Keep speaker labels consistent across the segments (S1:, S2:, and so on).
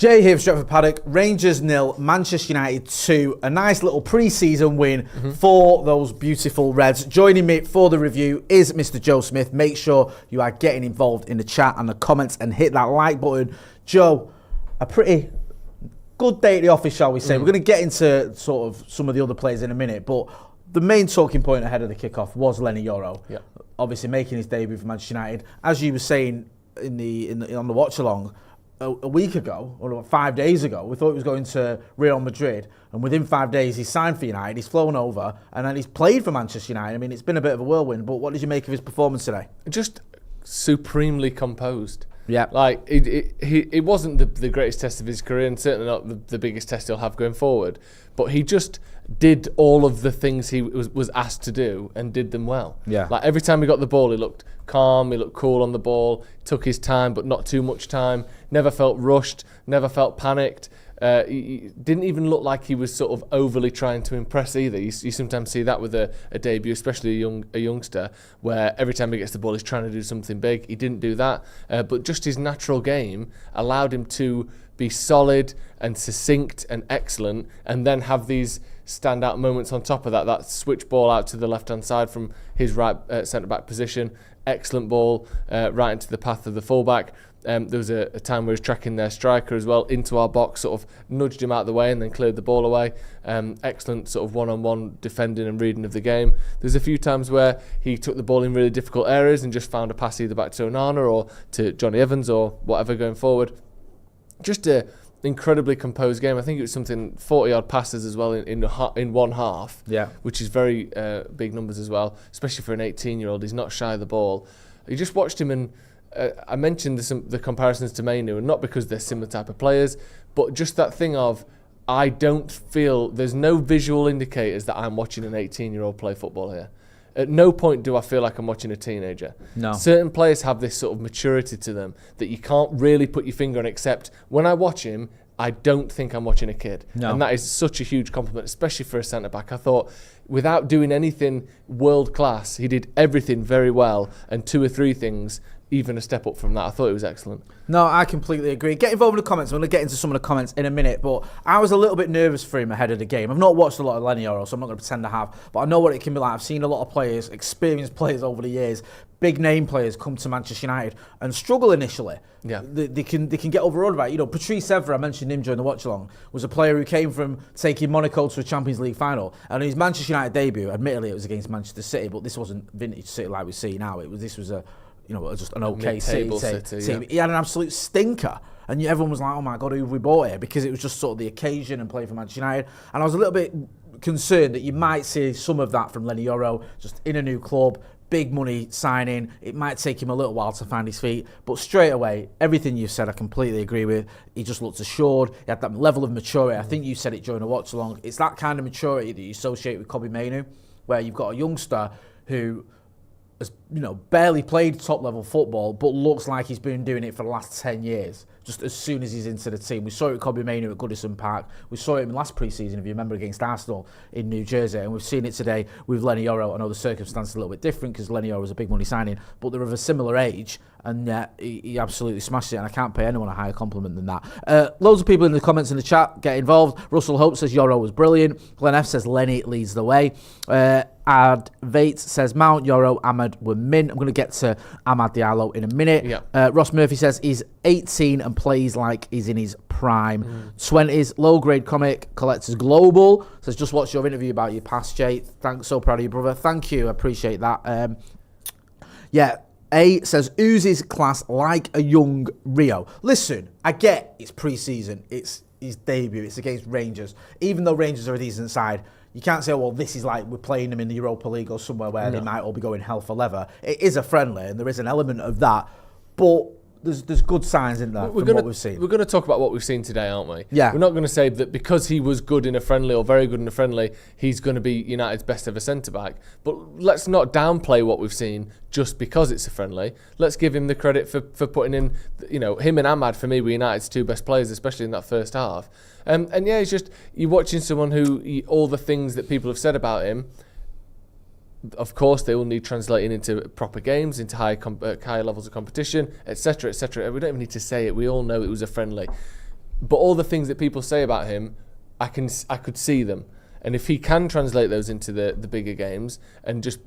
S1: Jay here for Stretford Paddock. Rangers 0, Manchester United 2. A nice little pre-season win for those beautiful Reds. Joining me for the review is Mr. Joe Smith. Make sure you are getting involved in the chat and the comments and hit that like button. Joe, a pretty good day at the office, shall we say. We're going to get into sort of some of the other players in a minute, but the main talking point ahead of the kickoff was Leny Yoro. Yeah. Obviously making his debut for Manchester United. As you were saying on the watch along, a week ago, or 5 days ago, we thought he was going to Real Madrid, and within 5 days he's signed for United, he's flown over, and then he's played for Manchester United. I mean, it's been a bit of a whirlwind, but what did you make of his performance today?
S2: Just supremely composed.
S1: Yeah.
S2: Like, it wasn't the greatest test of his career, and certainly not the biggest test he'll have going forward, but he just did all of the things he was asked to do and did them well.
S1: Yeah.
S2: Like, every time he got the ball, he looked calm, he looked cool on the ball, took his time, but not too much time, never felt rushed, never felt panicked. He didn't even look like he was sort of overly trying to impress either. You sometimes see that with a debut, especially a youngster, where every time he gets the ball, he's trying to do something big. He didn't do that, but just his natural game allowed him to be solid and succinct and excellent, and then have these standout moments on top of that. That switch ball out to the left-hand side from his right centre-back position, excellent ball right into the path of the fullback. There was a time where he was tracking their striker as well into our box, sort of nudged him out of the way and then cleared the ball away. Excellent sort of one-on-one defending and reading of the game. There's a few times where he took the ball in really difficult areas and just found a pass either back to Onana or to Johnny Evans or whatever going forward. Just a incredibly composed game. I think it was something 40-odd passes as well in one half, which is very big numbers as well, especially for an 18-year-old. He's not shy of the ball. You just watched him, and I mentioned the comparisons to Mainu, and not because they're similar type of players, but just that thing of, I don't feel, there's no visual indicators that I'm watching an 18-year-old play football here. At no point do I feel like I'm watching a teenager. No. Certain players have this sort of maturity to them that you can't really put your finger on, except when I watch him, I don't think I'm watching a kid. No. And that is such a huge compliment, especially for a centre-back. I thought, without doing anything world-class, he did everything very well, and two or three things even a step up from that. I thought it was excellent.
S1: No, I completely agree. Get involved in the comments. I'm going to get into some of the comments in a minute, but I was a little bit nervous for him ahead of the game. I've not watched a lot of Leny Yoro, so I'm not going to pretend I have, but I know what it can be like. I've seen a lot of players, experienced players over the years, big name players come to Manchester United and struggle initially. Yeah, they can get overawed about it. You know, Patrice Evra, I mentioned him during the watch along, was a player who came from taking Monaco to a Champions League final, and his Manchester United debut, admittedly it was against Manchester City, but this wasn't vintage City like we see now. This was just an okay City. Yeah. He had an absolute stinker, and everyone was like, "Oh my God, who have we bought here?" Because it was just sort of the occasion and playing for Manchester United. And I was a little bit concerned that you might see some of that from Leny Yoro, just in a new club, big money signing. It might take him a little while to find his feet, but straight away, everything you've said, I completely agree with. He just looked assured. He had that level of maturity. I think you said it during the watch along. It's that kind of maturity that you associate with Kobbie Mainoo, where you've got a youngster who has, barely played top-level football, but looks like he's been doing it for the last 10 years, just as soon as he's into the team. We saw it with Kobbie Mainoo at Goodison Park. We saw it in the last pre-season, if you remember, against Arsenal in New Jersey, and we've seen it today with Leny Yoro. I know the circumstances are a little bit different because Leny Yoro was a big money signing, but they're of a similar age, and he absolutely smashed it, and I can't pay anyone a higher compliment than that. Loads of people in the comments in the chat get involved. Russell Hope says Yoro was brilliant. Glenn F says Lenny leads the way. Ad Vates says Mount, Yoro, Ahmed were mint. I'm going to get to Amad Diallo in a minute. Yeah. Ross Murphy says he's 18 and plays like he's in his prime. 20s, low-grade comic collectors global says just watched your interview about your past, Jay. Thanks, so proud of you, brother. Thank you, I appreciate that. A says oozes class like a young Rio. Listen, I get it's pre-season, it's his debut, it's against Rangers. Even though Rangers are a decent side, you can't say, oh, well, this is like we're playing them in the Europa League or somewhere where they might all be going hell for leather. It is a friendly, and there is an element of that, but there's good signs in there from what we've seen.
S2: We're going to talk about what we've seen today, aren't we?
S1: Yeah.
S2: We're not going to say that because he was good in a friendly or very good in a friendly, he's going to be United's best ever centre-back. But let's not downplay what we've seen just because it's a friendly. Let's give him the credit for putting in, him and Ahmad, for me, were United's two best players, especially in that first half. And yeah, it's just, you're watching someone who, all the things that people have said about him, of course, they will need translating into proper games, into higher levels of competition, etc., etc. We don't even need to say it. We all know it was a friendly. But all the things that people say about him, I could see them. And if he can translate those into the bigger games and just,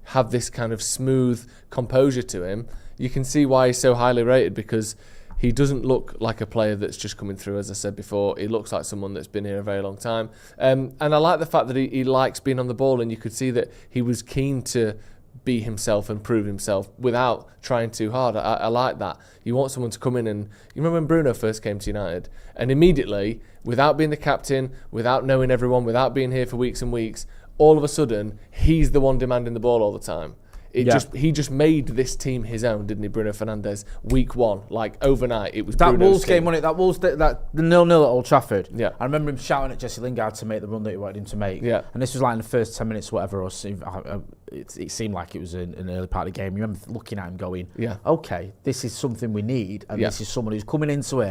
S2: have this kind of smooth composure to him, you can see why he's so highly rated, because he doesn't look like a player that's just coming through, as I said before. He looks like someone that's been here a very long time. And I like the fact that he likes being on the ball, and you could see that he was keen to be himself and prove himself without trying too hard. I like that. You want someone to come in, and you remember when Bruno first came to United, and immediately, without being the captain, without knowing everyone, without being here for weeks and weeks, all of a sudden, he's the one demanding the ball all the time. He just made this team his own, didn't he, Bruno Fernandes? Week 1, like overnight, it was
S1: that
S2: Bruno's
S1: Wolves
S2: team.
S1: game, wasn't it? That Wolves, the 0-0 at Old Trafford.
S2: Yeah.
S1: I remember him shouting at Jesse Lingard to make the run that he wanted him to make.
S2: Yeah.
S1: And this was like in the first 10 minutes, whatever. Or it seemed like it was an early part of the game. You remember looking at him going, okay, this is something we need, and this is someone who's coming into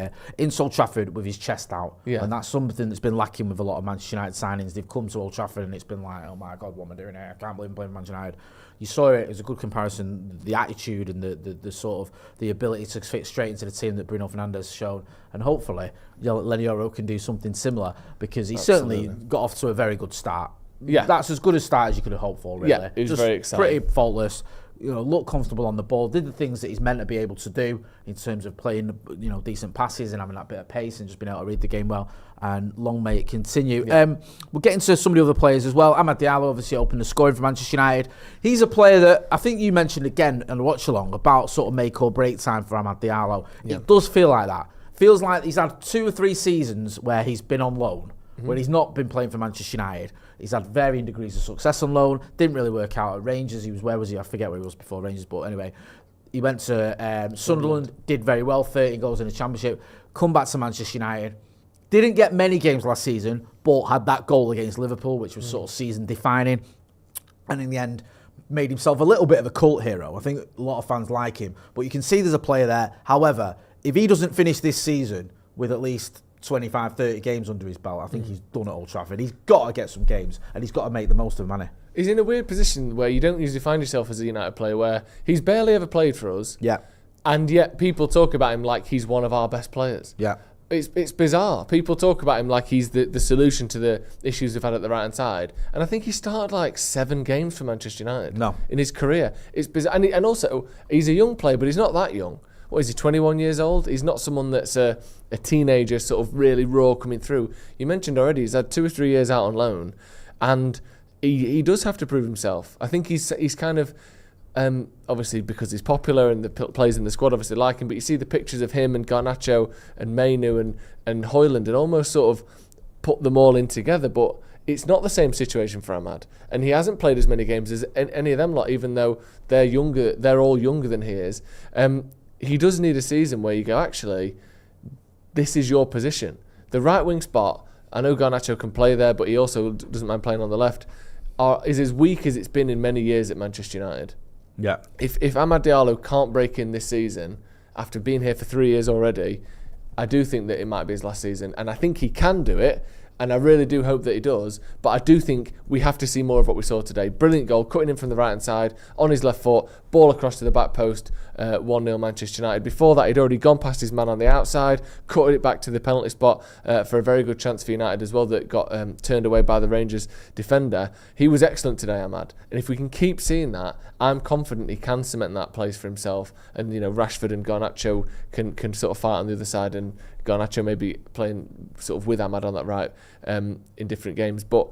S1: Old Trafford with his chest out. Yeah. And that's something that's been lacking with a lot of Manchester United signings. They've come to Old Trafford and it's been like, oh my God, what am I doing here? I can't believe I'm playing for Manchester United. You saw it was a good comparison, the attitude and the sort of the ability to fit straight into the team that Bruno Fernandes showed, and hopefully Leny Yoro can do something similar, because he certainly got off to a very good start. Yeah, that's as good a start as you could have hoped for, really.
S2: Yeah, it was
S1: just
S2: very exciting.
S1: Pretty faultless. Looked comfortable on the ball, did the things that he's meant to be able to do in terms of playing, decent passes and having that bit of pace and just being able to read the game well. And long may it continue. Yeah. We'll get into some of the other players as well. Amad Diallo obviously opened the scoring for Manchester United. He's a player that I think you mentioned again in the watch along about sort of make or break time for Amad Diallo. Yeah. It does feel like that. Feels like he's had 2 or 3 seasons where he's been on loan, when he's not been playing for Manchester United. He's had varying degrees of success on loan. Didn't really work out at Rangers. Where was he? I forget where he was before Rangers. But anyway, he went to Sunderland. Did very well, 30 goals in the Championship. Come back to Manchester United. Didn't get many games last season, but had that goal against Liverpool, which was sort of season defining. And in the end, made himself a little bit of a cult hero. I think a lot of fans like him. But you can see there's a player there. However, if he doesn't finish this season with at least 25, 30 games under his belt, I think he's done at Old Trafford. He's got to get some games, and he's got to make the most of them, hasn't he?
S2: He's in a weird position where you don't usually find yourself as a United player, where he's barely ever played for us.
S1: Yeah.
S2: And yet people talk about him like he's one of our best players.
S1: Yeah.
S2: It's bizarre. People talk about him like he's the solution to the issues they've had at the right-hand side. And I think he started like 7 games for Manchester United in his career. It's bizarre. And also, he's a young player, but he's not that young. What is he, 21 years old? He's not someone that's a teenager, sort of really raw coming through. You mentioned already he's had 2 or 3 years out on loan, and he does have to prove himself. I think he's kind of, obviously because he's popular and the players in the squad obviously like him, but you see the pictures of him and Garnacho and Mainu and Højlund, and almost sort of put them all in together, but it's not the same situation for Amad, and he hasn't played as many games as any of them lot, even though they're all younger than he is. He does need a season where you go, actually, this is your position. The right wing spot, I know Garnacho can play there, but he also doesn't mind playing on the left, is as weak as it's been in many years at Manchester United.
S1: Yeah.
S2: If Amad Diallo can't break in this season, after being here for 3 years already, I do think that it might be his last season. And I think he can do it, and I really do hope that he does. But I do think we have to see more of what we saw today. Brilliant goal, cutting in from the right-hand side, on his left foot, ball across to the back post, 1-0 Manchester United. Before that, he'd already gone past his man on the outside, cut it back to the penalty spot for a very good chance for United as well that got turned away by the Rangers defender. He was excellent today, Amad. And if we can keep seeing that, I'm confident he can cement that place for himself. And, Rashford and Garnacho can sort of fight on the other side, and Garnacho maybe playing sort of with Amad on that right in different games. But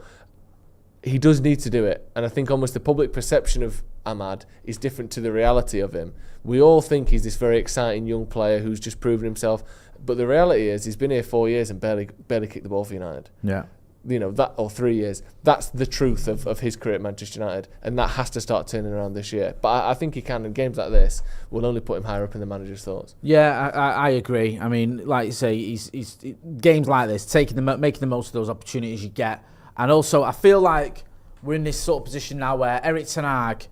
S2: he does need to do it. And I think almost the public perception of Amad is different to the reality of him. We all think he's this very exciting young player who's just proven himself. But the reality is he's been here 4 years and barely kicked the ball for United.
S1: Yeah.
S2: That, or 3 years. That's the truth of his career at Manchester United, and that has to start turning around this year. But I think he can, and games like this will only put him higher up in the manager's thoughts.
S1: Yeah, I agree. I mean, like you say, he's games like this, making the most of those opportunities you get, and also I feel like we're in this sort of position now where Erik ten Hag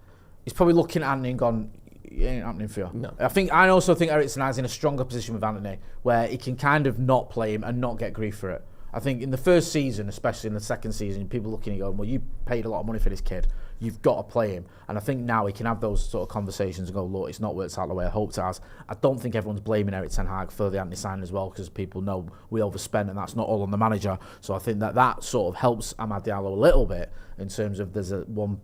S1: is probably looking at Anthony and gone, it ain't happening for you.
S2: No.
S1: I also think Erik ten Hag's in a stronger position with Anthony, where he can kind of not play him and not get grief for it. I think in the first season, especially in the second season, people looking at you going, well, you paid a lot of money for this kid. you've got to play him. And I think now he can have those sort of conversations and go, look, it's not worked out the way I hoped it has. I don't think everyone's blaming Erik ten Hag for the anti-signing as well, because people know we overspent and that's not all on the manager. So I think that sort of helps Amad Diallo a little bit in terms of there's one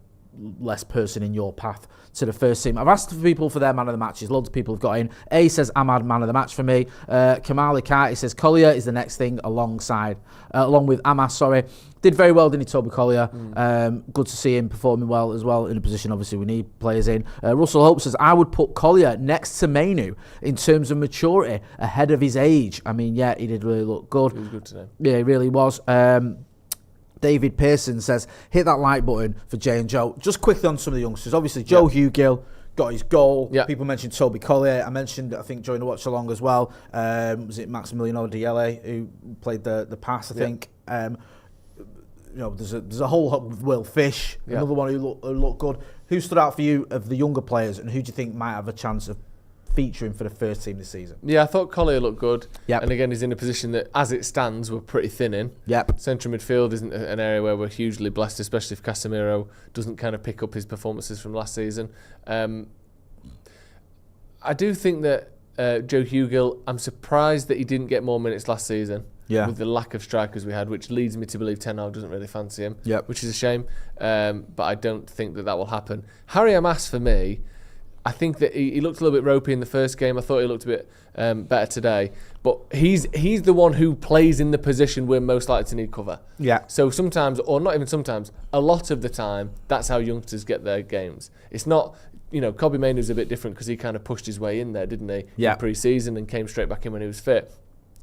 S1: less person in your path to the first team. I've asked for people for their man of the matches. Loads of people have got in. A says Amad man of the match for me. Kamal Ikati says Collier is the next thing along with Amas. Sorry, did very well, didn't he, Toby Collier? Good to see him performing well as well in a position obviously we need players in. Russell Hope says I would put Collier next to Mainu in terms of maturity, ahead of his age. I mean, yeah, he did really look good.
S2: He was good today.
S1: Yeah, he really was. David Pearson says, hit that like button for Jay and Joe. Just quickly on some of the youngsters. Obviously, Joe Hugill got his goal. Yep. People mentioned Toby Collier. I mentioned, I think, during the watch along as well, was it Maximiliano Diele who played the pass, I think. There's a whole hope with Will Fish, another one who looked good. Who stood out for you of the younger players, and who do you think might have a chance of featuring for the first team this season?
S2: Yeah, I thought Collier looked good. Yep. And again, he's in a position that, as it stands, we're pretty thin in.
S1: Yep.
S2: Central midfield isn't an area where we're hugely blessed, especially if Casemiro doesn't kind of pick up his performances from last season. I do think that Joe Hugill, I'm surprised that he didn't get more minutes last season.
S1: Yeah.
S2: With the lack of strikers we had, which leads me to believe Ten Hag doesn't really fancy him, which is a shame. But I don't think that will happen. Harry Amas, for me, I think that he looked a little bit ropey in the first game. I thought he looked a bit better today. But he's the one who plays in the position we're most likely to need cover.
S1: Yeah.
S2: So sometimes, or not even sometimes, a lot of the time, that's how youngsters get their games. It's not, Kobbie Mainoo's a bit different because he kind of pushed his way in there, didn't he?
S1: Yeah.
S2: In pre-season and came straight back in when he was fit.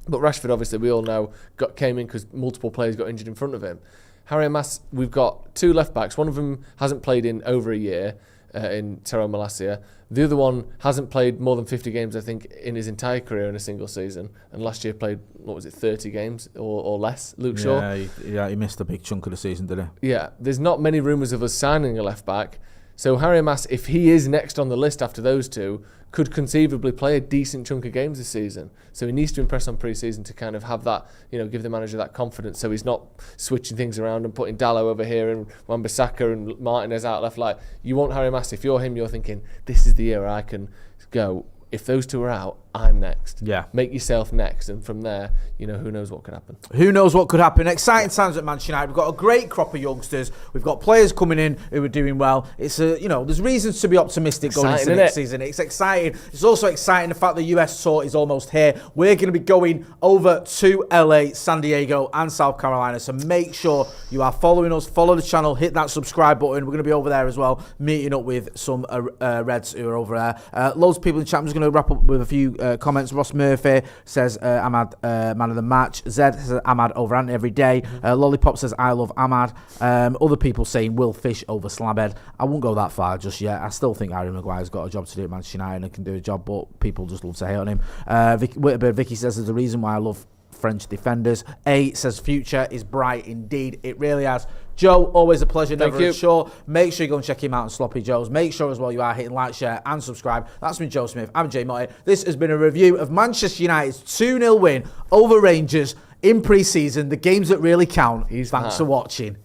S2: But Rashford, obviously, we all know, came in because multiple players got injured in front of him. Harry Amas, we've got two left-backs. One of them hasn't played in over a year, in Tero Malacia. The other one hasn't played more than 50 games, I think, in his entire career in a single season. And last year played, 30 games or less, Luke Shaw?
S1: Yeah, he missed a big chunk of the season, didn't he?
S2: Yeah, there's not many rumours of us signing a left-back. So Harry Amas, if he is next on the list after those two, could conceivably play a decent chunk of games this season. So he needs to impress on pre-season to kind of have that, give the manager that confidence, so he's not switching things around and putting Dalot over here and Wan-Bissaka and Martinez out left. Like, you want Harry Amas, if you're him, you're thinking, this is the year I can go. If those two are out, I'm next.
S1: Yeah.
S2: Make yourself next, and from there, who knows what could happen.
S1: Who knows what could happen. Exciting times at Manchester United. We've got a great crop of youngsters. We've got players coming in who are doing well. It's there's reasons to be optimistic going into the next season. It's exciting. It's also exciting the fact the US tour is almost here. We're going to be going over to LA, San Diego, and South Carolina. So make sure you are following us. Follow the channel. Hit that subscribe button. We're going to be over there as well, meeting up with some Reds who are over there. Loads of people in the chat. I'm just going to wrap up with a few comments. Ross Murphy says Ahmad man of the match. Zed says Ahmad over Ant every day. Lollipop says I love Ahmad. Other people saying Will Fish over Slabhead. I won't go that far just yet. I still think Harry Maguire's got a job to do at Manchester United and can do a job, but people just love to hate on him. Vicky says there's a reason why I love French defenders. A says future is bright indeed. It really has. Joe, always a pleasure.
S2: Thank you.
S1: Sure. Make sure you go and check him out on Sloppy Joe's. Make sure as well you are hitting like, share and subscribe. That's been Joe Smith. I'm Jay Motti. This has been a review of Manchester United's 2-0 win over Rangers in pre-season. The games that really count. Thanks for watching.